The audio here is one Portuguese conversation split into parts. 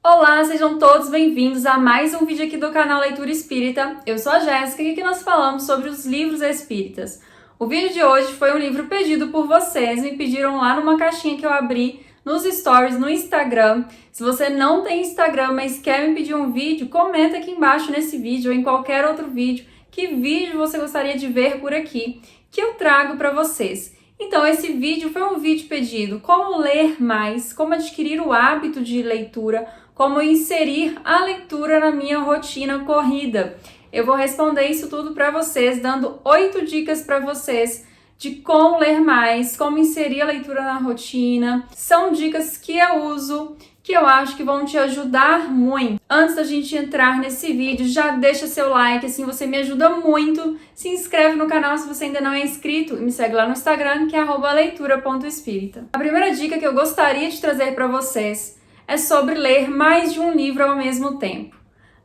Olá, sejam todos bem-vindos a mais um vídeo aqui do canal Leitura Espírita. Eu sou a Jéssica e aqui nós falamos sobre os livros espíritas. O vídeo de hoje foi um livro pedido por vocês, me pediram lá numa caixinha que eu abri nos stories no Instagram. Se você não tem Instagram, mas quer me pedir um vídeo, comenta aqui embaixo nesse vídeo ou em qualquer outro vídeo que vídeo você gostaria de ver por aqui, que eu trago para vocês. Então, esse vídeo foi um vídeo pedido como ler mais, como adquirir o hábito de leitura, como inserir a leitura na minha rotina corrida. Eu vou responder isso tudo para vocês, dando 8 dicas para vocês de como ler mais, como inserir a leitura na rotina. São dicas que eu uso, que eu acho que vão te ajudar muito. Antes da gente entrar nesse vídeo, já deixa seu like, assim você me ajuda muito. Se inscreve no canal se você ainda não é inscrito e me segue lá no Instagram, que é @leitura.espírita. A primeira dica que eu gostaria de trazer para vocês é sobre ler mais de um livro ao mesmo tempo,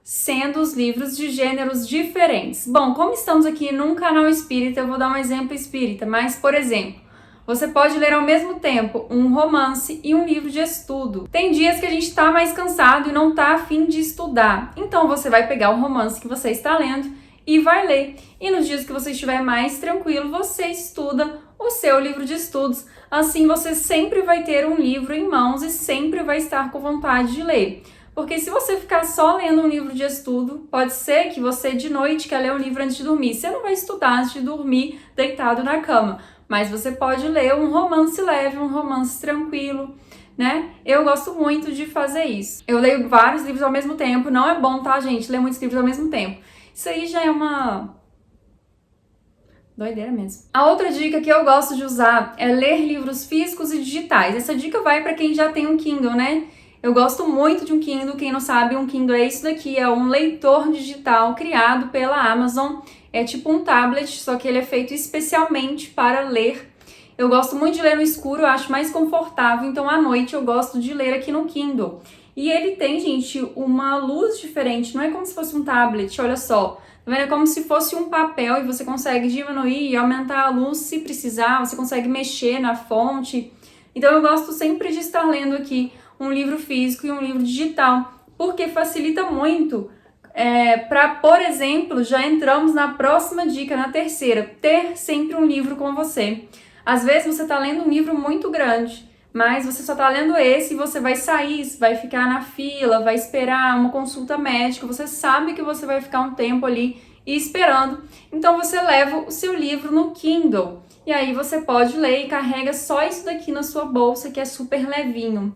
sendo os livros de gêneros diferentes. Bom, como estamos aqui num canal espírita, eu vou dar um exemplo espírita, mas, por exemplo, você pode ler ao mesmo tempo um romance e um livro de estudo. Tem dias que a gente está mais cansado e não está a fim de estudar, então você vai pegar o romance que você está lendo e vai ler. E nos dias que você estiver mais tranquilo, você estuda o seu livro de estudos. Assim você sempre vai ter um livro em mãos e sempre vai estar com vontade de ler. Porque se você ficar só lendo um livro de estudo, pode ser que você de noite quer ler um livro antes de dormir. Você não vai estudar antes de dormir deitado na cama, mas você pode ler um romance leve, um romance tranquilo, né? Eu gosto muito de fazer isso. Eu leio vários livros ao mesmo tempo, não é bom, tá, gente? Ler muitos livros ao mesmo tempo. Isso aí já é uma doideira mesmo. A outra dica que eu gosto de usar é ler livros físicos e digitais. Essa dica vai para quem já tem um Kindle, né? Eu gosto muito de um Kindle. Quem não sabe, um Kindle é isso daqui, é um leitor digital criado pela Amazon. É tipo um tablet, só que ele é feito especialmente para ler. Eu gosto muito de ler no escuro, eu acho mais confortável, então à noite eu gosto de ler aqui no Kindle. E ele tem, gente, uma luz diferente, não é como se fosse um tablet, olha só. Tá vendo? É como se fosse um papel e você consegue diminuir e aumentar a luz se precisar, você consegue mexer na fonte. Então eu gosto sempre de estar lendo aqui um livro físico e um livro digital, porque facilita muito. Para, por exemplo, já entramos na próxima dica, na terceira, ter sempre um livro com você. Às vezes você está lendo um livro muito grande, mas você só está lendo esse e você vai sair, vai ficar na fila, vai esperar uma consulta médica, você sabe que você vai ficar um tempo ali esperando, então você leva o seu livro no Kindle, e aí você pode ler e carrega só isso daqui na sua bolsa, que é super levinho.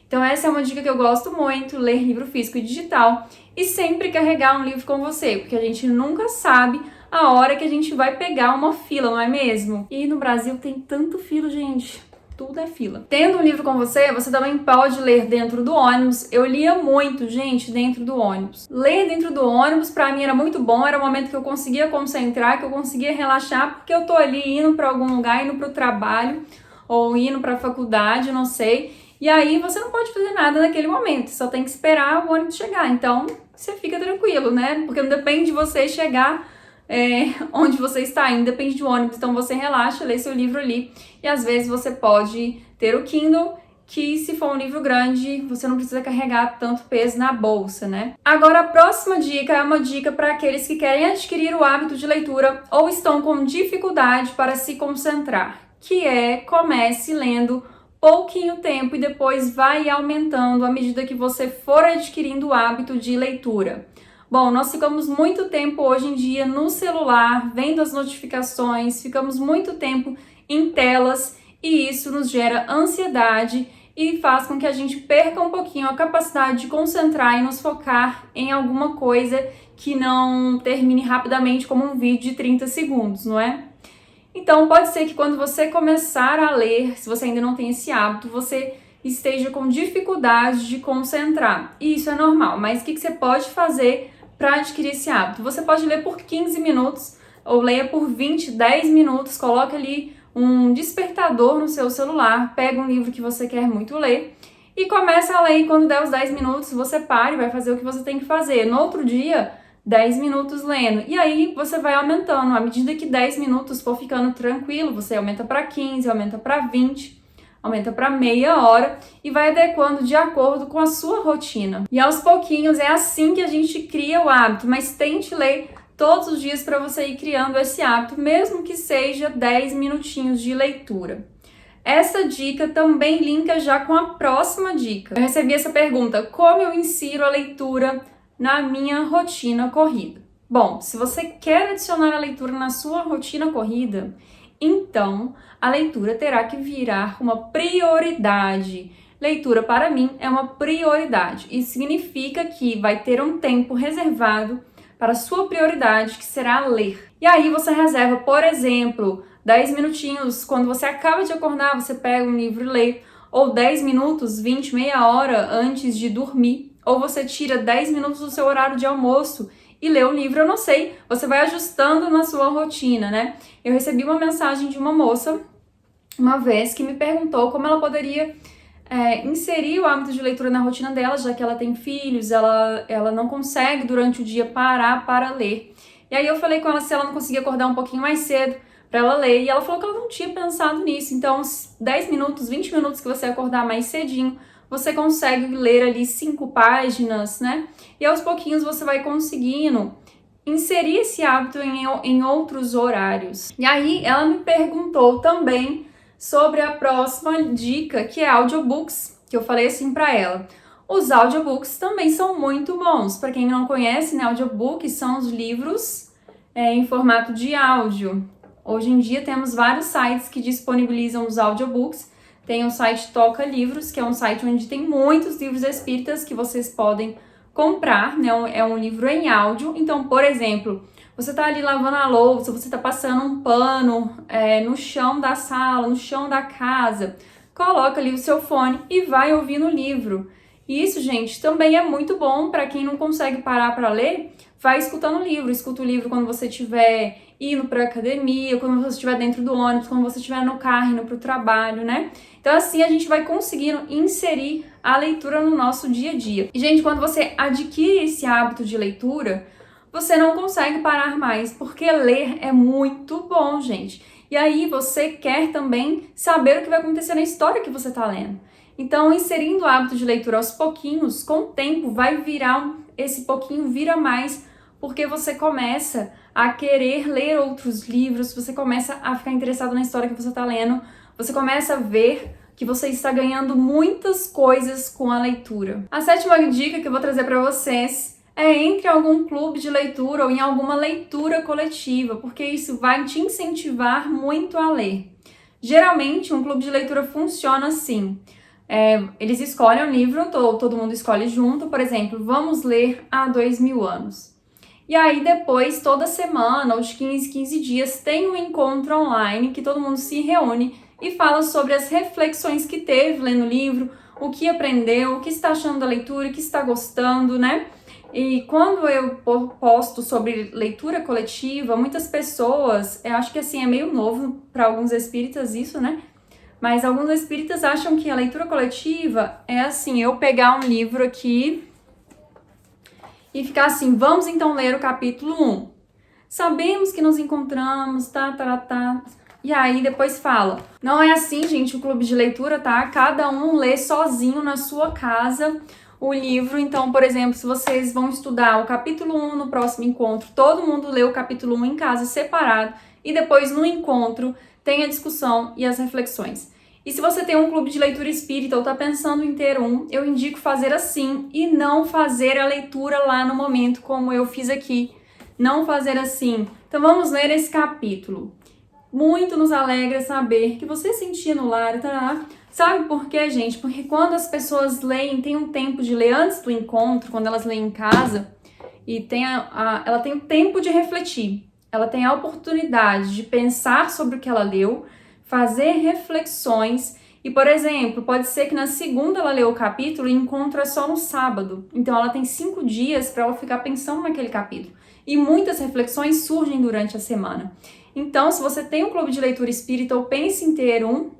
Então essa é uma dica que eu gosto muito, ler livro físico e digital, e sempre carregar um livro com você, porque a gente nunca sabe a hora que a gente vai pegar uma fila, não é mesmo? E no Brasil tem tanto fila, gente. Tudo é fila. Tendo um livro com você, você também pode ler dentro do ônibus. Eu lia muito, gente, dentro do ônibus. Ler dentro do ônibus, pra mim, era muito bom. Era um momento que eu conseguia concentrar, que eu conseguia relaxar, porque eu tô ali indo pra algum lugar, indo pro trabalho, ou indo pra faculdade, não sei. E aí você não pode fazer nada naquele momento, só tem que esperar o ônibus chegar. Então, você fica tranquilo, né? Porque não depende de você chegar onde você está indo, depende do ônibus. Então você relaxa, lê seu livro ali. E às vezes você pode ter o Kindle, que se for um livro grande, você não precisa carregar tanto peso na bolsa, né? Agora a próxima dica é uma dica para aqueles que querem adquirir o hábito de leitura ou estão com dificuldade para se concentrar, que é comece lendo pouquinho tempo e depois vai aumentando à medida que você for adquirindo o hábito de leitura. Bom, nós ficamos muito tempo hoje em dia no celular, vendo as notificações, ficamos muito tempo em telas e isso nos gera ansiedade e faz com que a gente perca um pouquinho a capacidade de concentrar e nos focar em alguma coisa que não termine rapidamente como um vídeo de 30 segundos, não é? Então pode ser que quando você começar a ler, se você ainda não tem esse hábito, você esteja com dificuldade de concentrar. E isso é normal, mas o que você pode fazer para adquirir esse hábito? Você pode ler por 15 minutos ou leia por 20, 10 minutos, coloca ali um despertador no seu celular, pega um livro que você quer muito ler e começa a ler. E quando der os 10 minutos, você para e vai fazer o que você tem que fazer. No outro dia, 10 minutos lendo. E aí você vai aumentando. À medida que 10 minutos for ficando tranquilo, você aumenta para 15, aumenta para 20, aumenta para meia hora e vai adequando de acordo com a sua rotina. E aos pouquinhos é assim que a gente cria o hábito, mas tente ler todos os dias para você ir criando esse hábito, mesmo que seja 10 minutinhos de leitura. Essa dica também linka já com a próxima dica. Eu recebi essa pergunta: como eu insiro a leitura na minha rotina corrida? Bom, se você quer adicionar a leitura na sua rotina corrida, então a leitura terá que virar uma prioridade. Leitura para mim é uma prioridade. Isso significa que vai ter um tempo reservado para a sua prioridade, que será ler. E aí você reserva, por exemplo, 10 minutinhos, quando você acaba de acordar, você pega um livro e lê, ou 10 minutos, 20, meia hora antes de dormir, ou você tira 10 minutos do seu horário de almoço e lê o livro, eu não sei, você vai ajustando na sua rotina, né? Eu recebi uma mensagem de uma moça, uma vez, que me perguntou como ela poderia inserir o hábito de leitura na rotina dela, já que ela tem filhos, ela não consegue durante o dia parar para ler. E aí eu falei com ela se ela não conseguia acordar um pouquinho mais cedo para ela ler, e ela falou que ela não tinha pensado nisso. Então, uns 10 minutos, 20 minutos que você acordar mais cedinho, você consegue ler ali 5 páginas, né? E aos pouquinhos você vai conseguindo inserir esse hábito em outros horários. E aí ela me perguntou também sobre a próxima dica, que é audiobooks, que eu falei assim para ela. Os audiobooks também são muito bons. Para quem não conhece, né, audiobooks são os livros em formato de áudio. Hoje em dia temos vários sites que disponibilizam os audiobooks. Tem o site Toca Livros, que é um site onde tem muitos livros espíritas que vocês podem comprar, né? É um livro em áudio. Então, por exemplo, você tá ali lavando a louça, você tá passando um pano no chão da sala, no chão da casa, coloca ali o seu fone e vai ouvindo o livro. E isso, gente, também é muito bom para quem não consegue parar para ler, vai escutando o livro. Escuta o livro quando você estiver indo para academia, quando você estiver dentro do ônibus, quando você estiver no carro indo para o trabalho, né? Então assim a gente vai conseguindo inserir a leitura no nosso dia a dia. E, gente, quando você adquire esse hábito de leitura, você não consegue parar mais, porque ler é muito bom, gente. E aí você quer também saber o que vai acontecer na história que você está lendo. Então, inserindo o hábito de leitura aos pouquinhos, com o tempo vai virar, esse pouquinho vira mais, porque você começa a querer ler outros livros, você começa a ficar interessado na história que você está lendo, você começa a ver que você está ganhando muitas coisas com a leitura. A sétima dica que eu vou trazer para vocês é entre algum clube de leitura ou em alguma leitura coletiva, porque isso vai te incentivar muito a ler. Geralmente, um clube de leitura funciona assim. Eles escolhem um livro, todo mundo escolhe junto, por exemplo, vamos ler há 2000 anos. E aí depois, toda semana, ou de 15 dias, tem um encontro online que todo mundo se reúne e fala sobre as reflexões que teve lendo o livro, o que aprendeu, o que está achando da leitura, o que está gostando, né? E quando eu posto sobre leitura coletiva, muitas pessoas, eu acho que assim é meio novo para alguns espíritas isso, né? Mas alguns espíritas acham que a leitura coletiva é assim, eu pegar um livro aqui e ficar assim, vamos então ler o capítulo 1. Sabemos que nos encontramos, E aí depois fala, não é assim, gente, o clube de leitura, tá? Cada um lê sozinho na sua casa o livro. Então, por exemplo, se vocês vão estudar o capítulo 1 no próximo encontro, todo mundo lê o capítulo 1 em casa separado e depois no encontro tem a discussão e as reflexões. E se você tem um clube de leitura espírita ou está pensando em ter um, eu indico fazer assim e não fazer a leitura lá no momento como eu fiz aqui. Não fazer assim. Então vamos ler esse capítulo. Muito nos alegra saber que você sentia no lar, tá? Sabe por quê, gente? Porque quando as pessoas leem, tem um tempo de ler antes do encontro, quando elas leem em casa, e ela tem o tempo de refletir. Ela tem a oportunidade de pensar sobre o que ela leu, fazer reflexões. E, por exemplo, pode ser que na segunda ela leu o capítulo e encontra só no sábado. Então ela tem 5 dias para ela ficar pensando naquele capítulo. E muitas reflexões surgem durante a semana. Então, se você tem um clube de leitura espírita ou pensa em ter um,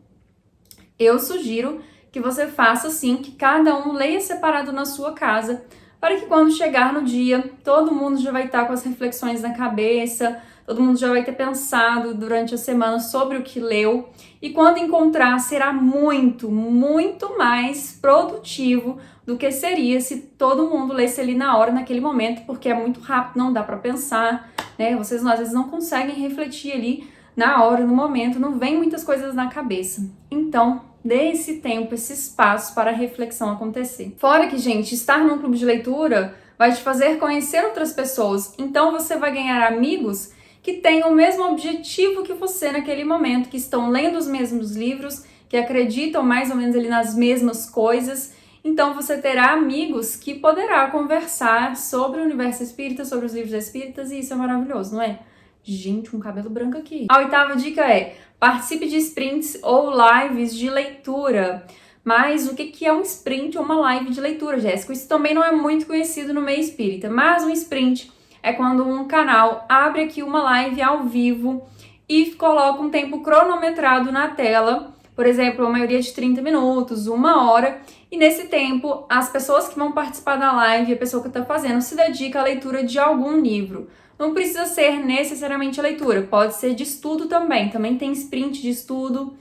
eu sugiro que você faça assim, que cada um leia separado na sua casa, para que quando chegar no dia, todo mundo já vai estar com as reflexões na cabeça, todo mundo já vai ter pensado durante a semana sobre o que leu, e quando encontrar será muito, muito mais produtivo do que seria se todo mundo lesse ali na hora, naquele momento, porque é muito rápido, não dá para pensar, né? Vocês às vezes não conseguem refletir ali na hora, no momento, não vem muitas coisas na cabeça. Então, dê esse tempo, esse espaço para a reflexão acontecer. Fora que, gente, estar num clube de leitura vai te fazer conhecer outras pessoas. Então, você vai ganhar amigos que têm o mesmo objetivo que você naquele momento, que estão lendo os mesmos livros, que acreditam mais ou menos ali nas mesmas coisas. Então, você terá amigos que poderá conversar sobre o universo espírita, sobre os livros espíritas, e isso é maravilhoso, não é? Gente, um cabelo branco aqui. A 8ª dica é: participe de sprints ou lives de leitura. Mas o que é um sprint ou uma live de leitura, Jéssica? Isso também não é muito conhecido no meio espírita, mas um sprint é quando um canal abre aqui uma live ao vivo e coloca um tempo cronometrado na tela, por exemplo, a maioria de 30 minutos, 1 hora, e nesse tempo as pessoas que vão participar da live, a pessoa que está fazendo, se dedica à leitura de algum livro. Não precisa ser necessariamente a leitura, pode ser de estudo também tem sprint de estudo,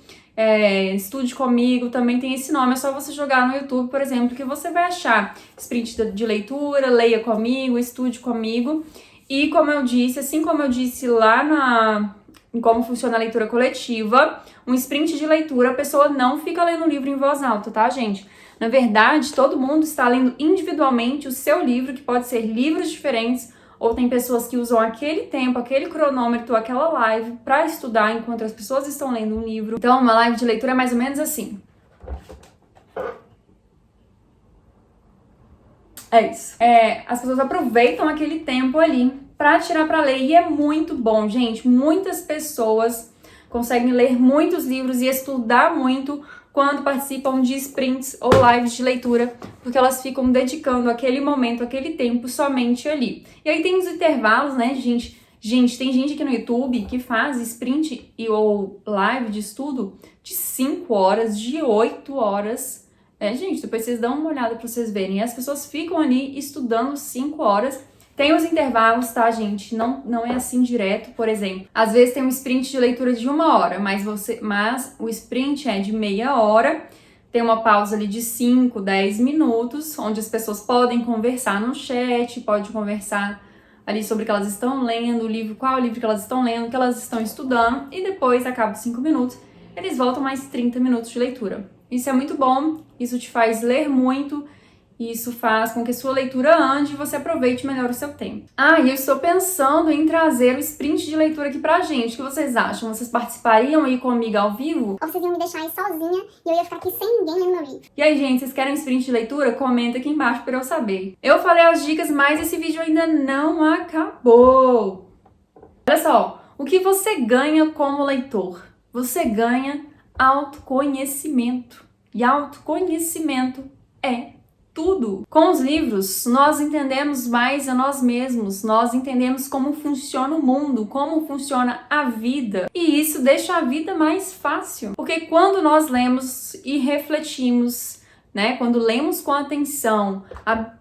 Estude Comigo, também tem esse nome, é só você jogar no YouTube, por exemplo, que você vai achar sprint de leitura, leia comigo, estude comigo, e como eu disse, assim como eu disse lá em como funciona a leitura coletiva, um sprint de leitura, a pessoa não fica lendo o livro em voz alta, tá, gente? Na verdade, todo mundo está lendo individualmente o seu livro, que pode ser livros diferentes, ou tem pessoas que usam aquele tempo, aquele cronômetro, aquela live para estudar enquanto as pessoas estão lendo um livro. Então, uma live de leitura é mais ou menos assim. É isso. As pessoas aproveitam aquele tempo ali para tirar para ler, e é muito bom, gente. Muitas pessoas conseguem ler muitos livros e estudar muito quando participam de sprints ou lives de leitura, porque elas ficam dedicando aquele momento, aquele tempo somente ali. E aí tem os intervalos, né, gente? Gente, tem gente aqui no YouTube que faz sprint ou live de estudo de 5 horas, de 8 horas. Gente, depois vocês dão uma olhada para vocês verem. E as pessoas ficam ali estudando 5 horas. Tem os intervalos, tá, gente? Não é assim direto, por exemplo. Às vezes tem um sprint de leitura de 1 hora, mas o sprint é de meia hora. Tem uma pausa ali de 5, 10 minutos, onde as pessoas podem conversar no chat, pode conversar ali sobre o que elas estão lendo, o livro, qual livro que elas estão lendo, o que elas estão estudando, e depois acaba os 5 minutos, eles voltam mais 30 minutos de leitura. Isso é muito bom, isso te faz ler muito. Isso faz com que a sua leitura ande e você aproveite melhor o seu tempo. E eu estou pensando em trazer o sprint de leitura aqui pra gente. O que vocês acham? Vocês participariam aí comigo ao vivo? Ou vocês iam me deixar aí sozinha e eu ia ficar aqui sem ninguém lendo meu livro? E aí, gente, vocês querem um sprint de leitura? Comenta aqui embaixo pra eu saber. Eu falei as dicas, mas esse vídeo ainda não acabou. Olha só, o que você ganha como leitor? Você ganha autoconhecimento. E autoconhecimento é tudo. Com os livros, nós entendemos mais a nós mesmos, nós entendemos como funciona o mundo, como funciona a vida, e isso deixa a vida mais fácil. Porque quando nós lemos e refletimos, né, quando lemos com atenção,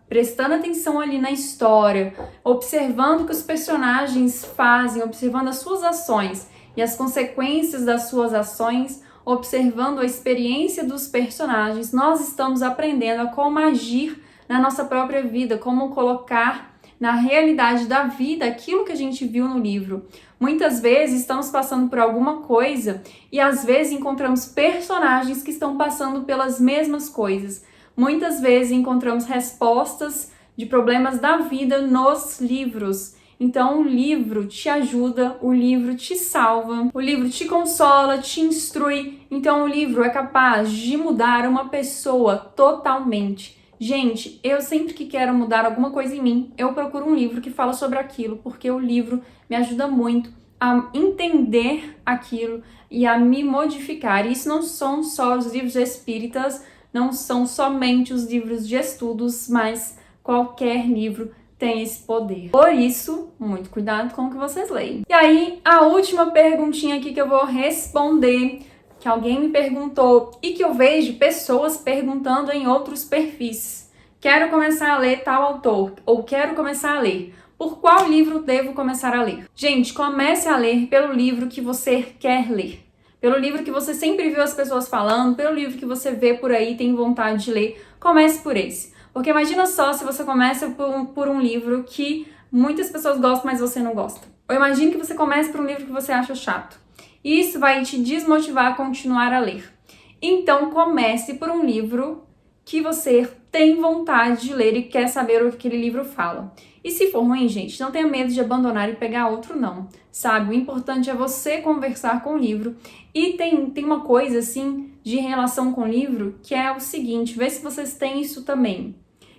prestando atenção ali na história, observando o que os personagens fazem, observando as suas ações e as consequências das suas ações, observando a experiência dos personagens, nós estamos aprendendo a como agir na nossa própria vida, como colocar na realidade da vida aquilo que a gente viu no livro. Muitas vezes estamos passando por alguma coisa e às vezes encontramos personagens que estão passando pelas mesmas coisas. Muitas vezes encontramos respostas de problemas da vida nos livros. Então, o livro te ajuda, o livro te salva, o livro te consola, te instrui. Então, o livro é capaz de mudar uma pessoa totalmente. Gente, eu sempre que quero mudar alguma coisa em mim, eu procuro um livro que fala sobre aquilo, porque o livro me ajuda muito a entender aquilo e a me modificar. E isso não são só os livros espíritas, não são somente os livros de estudos, mas qualquer livro tem esse poder. Por isso, muito cuidado com o que vocês leem. E aí, a última perguntinha aqui que eu vou responder, que alguém me perguntou e que eu vejo pessoas perguntando em outros perfis. Quero começar a ler tal autor, ou quero começar a ler. Por qual livro devo começar a ler? Gente, comece a ler pelo livro que você quer ler. Pelo livro que você sempre viu as pessoas falando, pelo livro que você vê por aí e tem vontade de ler, comece por esse. Porque imagina só se você começa por um livro que muitas pessoas gostam, mas você não gosta. Ou imagine que você comece por um livro que você acha chato. Isso vai te desmotivar a continuar a ler. Então comece por um livro que você tem vontade de ler e quer saber o que aquele livro fala. E se for ruim, gente, não tenha medo de abandonar e pegar outro não, sabe? O importante é você conversar com o livro. E tem uma coisa, assim, de relação com o livro, que é o seguinte, vê se vocês têm isso também.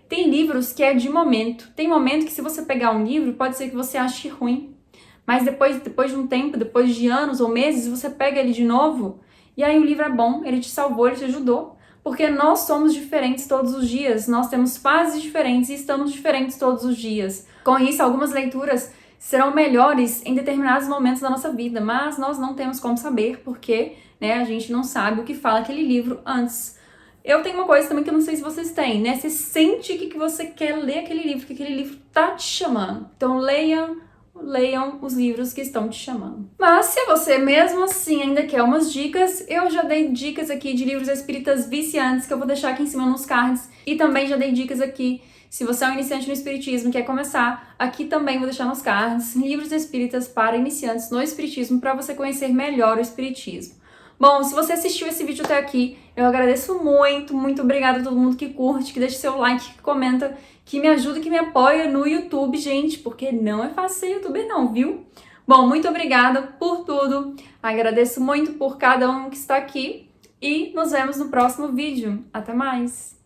Tem livros que é de momento. Tem momento que se você pegar um livro, pode ser que você ache ruim. Mas depois de um tempo, depois de anos ou meses, você pega ele de novo, e aí o livro é bom, ele te salvou, ele te ajudou. Porque nós somos diferentes todos os dias, nós temos fases diferentes e estamos diferentes todos os dias. Com isso, algumas leituras serão melhores em determinados momentos da nossa vida, mas nós não temos como saber porque, a gente não sabe o que fala aquele livro antes. Eu tenho uma coisa também que eu não sei se vocês têm, né? Você sente que você quer ler aquele livro, que aquele livro tá te chamando. Então leiam os livros que estão te chamando. Mas se você mesmo assim ainda quer umas dicas, eu já dei dicas aqui de livros espíritas viciantes que eu vou deixar aqui em cima nos cards e também já dei dicas aqui, se você é um iniciante no espiritismo e quer começar, aqui também vou deixar nos cards livros espíritas para iniciantes no espiritismo para você conhecer melhor o espiritismo. Bom, se você assistiu esse vídeo até aqui, eu agradeço muito, muito obrigada a todo mundo que curte, que deixa seu like, que comenta, que me ajuda, que me apoia no YouTube, gente, porque não é fácil ser youtuber não, viu? Bom, muito obrigada por tudo, agradeço muito por cada um que está aqui e nos vemos no próximo vídeo. Até mais!